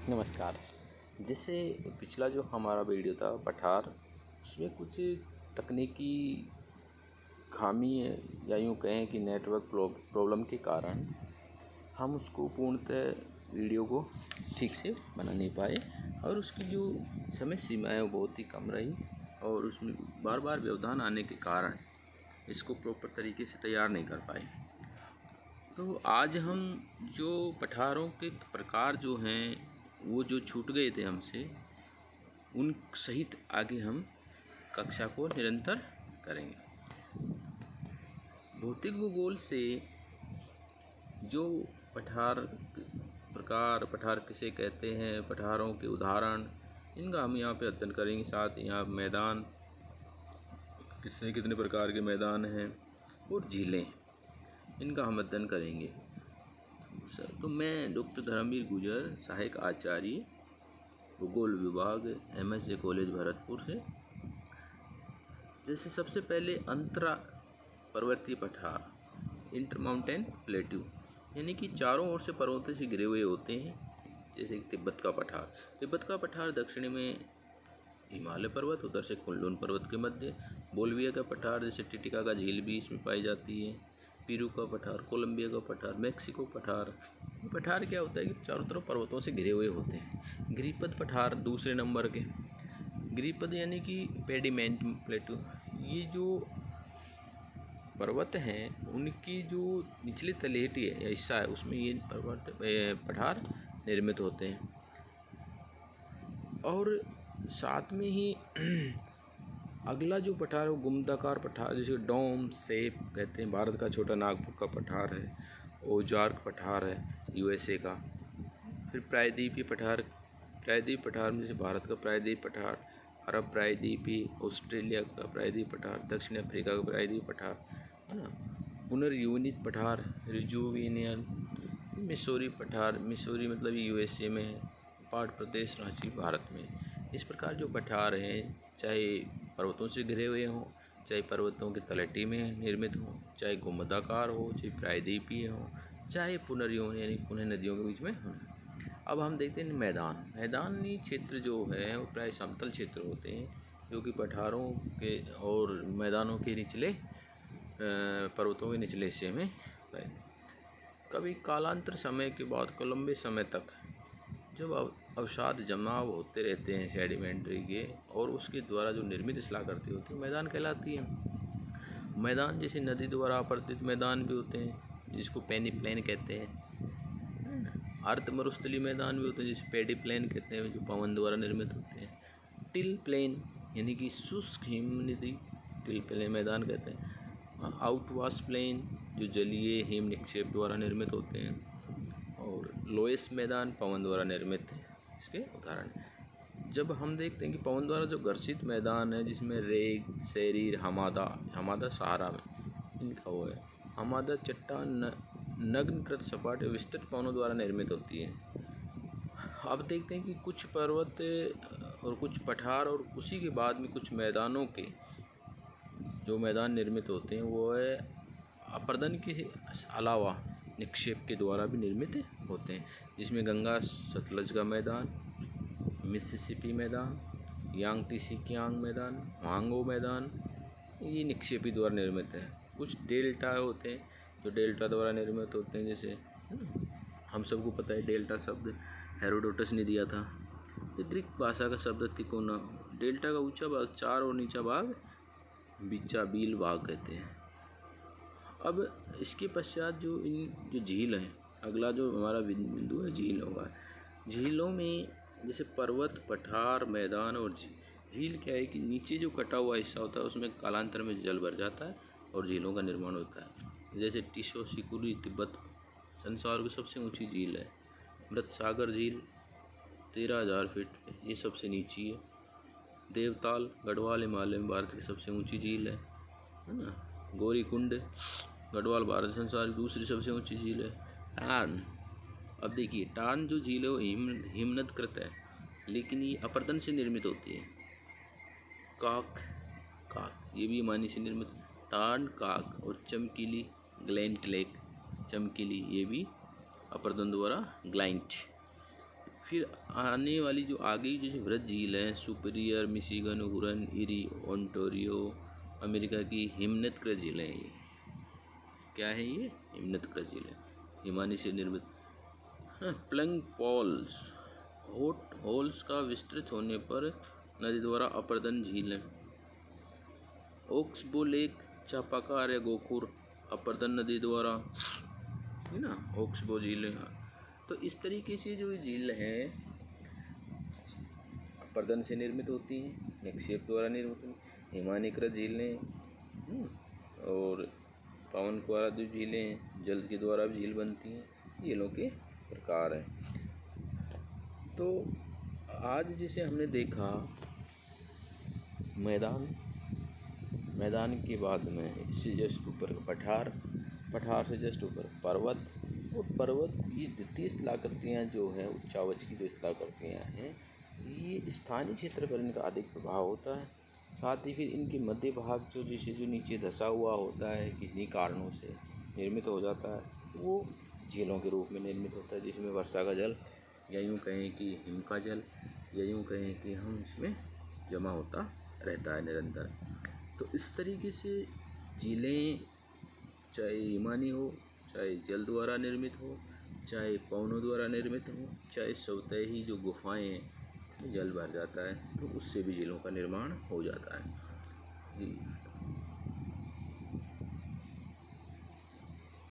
नमस्कार। जैसे पिछला जो हमारा वीडियो था पठार, उसमें कुछ तकनीकी खामी है या यूँ कहें कि नेटवर्क प्रॉब्लम के कारण हम उसको पूर्णतः वीडियो को ठीक से बना नहीं पाए और उसकी जो समय सीमा है वो बहुत ही कम रही और उसमें बार बार व्यवधान आने के कारण इसको प्रॉपर तरीके से तैयार नहीं कर पाए। तो आज हम जो पठारों के प्रकार जो हैं वो जो छूट गए थे हमसे, उन सहित आगे हम कक्षा को निरंतर करेंगे। भौतिक भूगोल से जो पठार प्रकार, पठार किसे कहते हैं, पठारों के उदाहरण, इनका हम यहाँ पे अध्ययन करेंगे। साथ यहाँ मैदान, कितने प्रकार के मैदान हैं और झीलें, इनका हम अध्ययन करेंगे। तो मैं डॉक्टर धर्मवीर गुजर, सहायक आचार्य भूगोल विभाग, MSA कॉलेज भरतपुर से। जैसे सबसे पहले अंतरा पर्वतीय पठार, इंटरमाउंटेन प्लेट्यू, यानी कि चारों ओर से पर्वतों से घिरे हुए होते हैं। जैसे कि तिब्बत का पठार दक्षिण में हिमालय पर्वत, उधर से कुनलुन पर्वत के मध्य। बोल्विया का पठार, जैसे टिटिका का झील भी इसमें पाई जाती है। पेरू का पठार, कोलंबिया का पठार, मेक्सिको पठार। पठार क्या होता है कि चारों तरफ पर्वतों से घिरे हुए होते हैं। गिरिपद पठार दूसरे नंबर के। गिरिपद यानी कि पेडिमेंट प्लेटू, ये जो पर्वत हैं उनकी जो निचली तलहटी है या हिस्सा है उसमें ये पठार निर्मित होते हैं। और साथ में ही अगला जो पठार है वो गुम्बदाकार पठार, जैसे डोम शेप कहते हैं। भारत का छोटा नागपुर का पठार है। ओजार्क पठार है USA का। फिर प्रायद्वीपीय पठार में जैसे भारत का प्रायद्वीप पठार, अरब प्रायद्वीपी, ऑस्ट्रेलिया का प्रायद्वीप पठार, दक्षिण अफ्रीका का प्रायद्वीप पठार, है ना। पुनर्यूनित पठार, रिजुविनियन, मिसौरी पठार, मिसौरी मतलब USA में है, पाट प्रदेश रांची भारत में। इस प्रकार जो पठार हैं, चाहे पर्वतों से घिरे हुए हों, चाहे पर्वतों की तलहटी में निर्मित हों, चाहे गुम्बदाकार हो, चाहे प्रायद्वीपीय हो, चाहे पुनर्योन यानी पुनः नदियों के बीच में हों। अब हम देखते हैं मैदानी क्षेत्र जो है वो प्राय समतल क्षेत्र होते हैं, जो कि पठारों के और मैदानों के निचले पर्वतों के निचले हिस्से में है। कभी कालांतर समय के बाद लंबे समय तक जब अवसाद जमाव होते रहते हैं सेडिमेंट्री के, और उसके द्वारा जो निर्मित शिलाकृति होती है मैदान कहलाती है। मैदान जैसे नदी द्वारा आवर्तित मैदान भी होते हैं, जिसको पेनी प्लेन कहते हैं। अर्ध मरुस्थलीय मैदान भी होते हैं, जिसे पेडी प्लेन कहते हैं, जो पवन द्वारा निर्मित होते हैं। टिल प्लेन यानी कि शुष्क हिमनदी, टिल प्लेन मैदान कहते हैं। आउटवाश प्लेन जो जलीय हिम निक्षेप द्वारा निर्मित होते हैं। और लोएस मैदान पवन द्वारा निर्मित है, इसके उदाहरण। जब हम देखते हैं कि पवन द्वारा जो घर्षित मैदान है, जिसमें रेग, शरीर, हमादा सहारा में इनका वो है। हमादा चट्टान नग्नकृत सपाट विस्तृत पवनों द्वारा निर्मित होती है। अब देखते हैं कि कुछ पर्वत और कुछ पठार और उसी के बाद में कुछ मैदानों के जो मैदान निर्मित होते हैं वो है अपर्दन के अलावा निक्षेप के द्वारा भी निर्मित होते हैं, जिसमें गंगा सतलज का मैदान, मिसिसिपी मैदान, यांगटीसिकियांग मैदान, वांगो मैदान, ये निक्षेपी द्वारा निर्मित है। कुछ डेल्टा होते हैं जो डेल्टा द्वारा निर्मित होते हैं, जैसे हम सबको पता है डेल्टा शब्द हेरोडोटस ने दिया था। तो ग्रीक भाषा का शब्द तिकोना। डेल्टा का ऊंचा भाग चार और नीचा भाग बील भाग कहते हैं। अब इसके पश्चात जो झील है, अगला जो हमारा बिंदु है झील होगा। झीलों में जैसे पर्वत, पठार, मैदान और झील क्या है कि नीचे जो कटा हुआ हिस्सा होता है उसमें कालांतर में जल भर जाता है और झीलों का निर्माण होता है। जैसे टिशो सिकुरी तिब्बत संसार की सबसे ऊंची झील है। मृत सागर झील 13,000 फीट, ये सबसे नीची है। देवताल गढ़वाल हिमालय में भारत की सबसे ऊंची झील है ना। गौरी कुंड गढ़वाल भारत संसार की दूसरी सबसे ऊंची झील है। टार्न, अब देखिए टार्न जो झील है वो हिमनदकृत है, लेकिन ये अपर्दन से निर्मित होती है। काक ये भी हिमानी से निर्मित। टार्न काक और चमकीली ग्लैंट लेक, चमकीली ये भी अपर्दन द्वारा ग्लाइंट। फिर आने वाली जो आगे जैसे वृहद झील हैं, superior, Michigan, Huron, eri, Ontario, America की हिमनदकृत झीलें हैं। ये क्या है? ये हिमनदकृत झीलें, हिमानी से निर्मित। प्लंग पॉल्स, हॉट होल्स का विस्तृत होने पर नदी द्वारा अपर्दन झीलें। ओक्सबो लेक, चापाकार या गोखुर, अपर्दन नदी द्वारा, है ना, ओक्सबो झीलें। तो इस तरीके से जो झील हैं अपर्दन से निर्मित होती हैं, निक्षेप द्वारा निर्मित होती हैं। हिमानीकृत झीलें और पवन द्वारा जो झीलें हैं, जल के द्वारा भी झील बनती हैं। झीलों के प्रकार हैं। तो आज जिसे हमने देखा मैदान के बाद में इससे जस्ट ऊपर पठार से जस्ट ऊपर पर्वत, और पर्वत ये द्वितीय स्थलाकृतियाँ जो है उच्चावच की जो स्थलाकृतियाँ हैं, ये स्थानीय क्षेत्र पर इनका अधिक प्रभाव होता है। साथ ही फिर इनके मध्य भाग जो नीचे धंसा हुआ होता है, किन्हीं कारणों से निर्मित हो जाता है, वो झीलों के रूप में निर्मित होता है, जिसमें वर्षा का जल, या यूँ कहें कि हिम का जल, या यूँ कहें कि हम इसमें जमा होता रहता है निरंतर। तो इस तरीके से झीलें चाहे हिमानी हो, चाहे जल द्वारा निर्मित हो, चाहे पवनों द्वारा निर्मित हो, चाहे स्वतः ही जो गुफाएं हैं जल भर जाता है तो उससे भी झीलों का निर्माण हो जाता है। जी।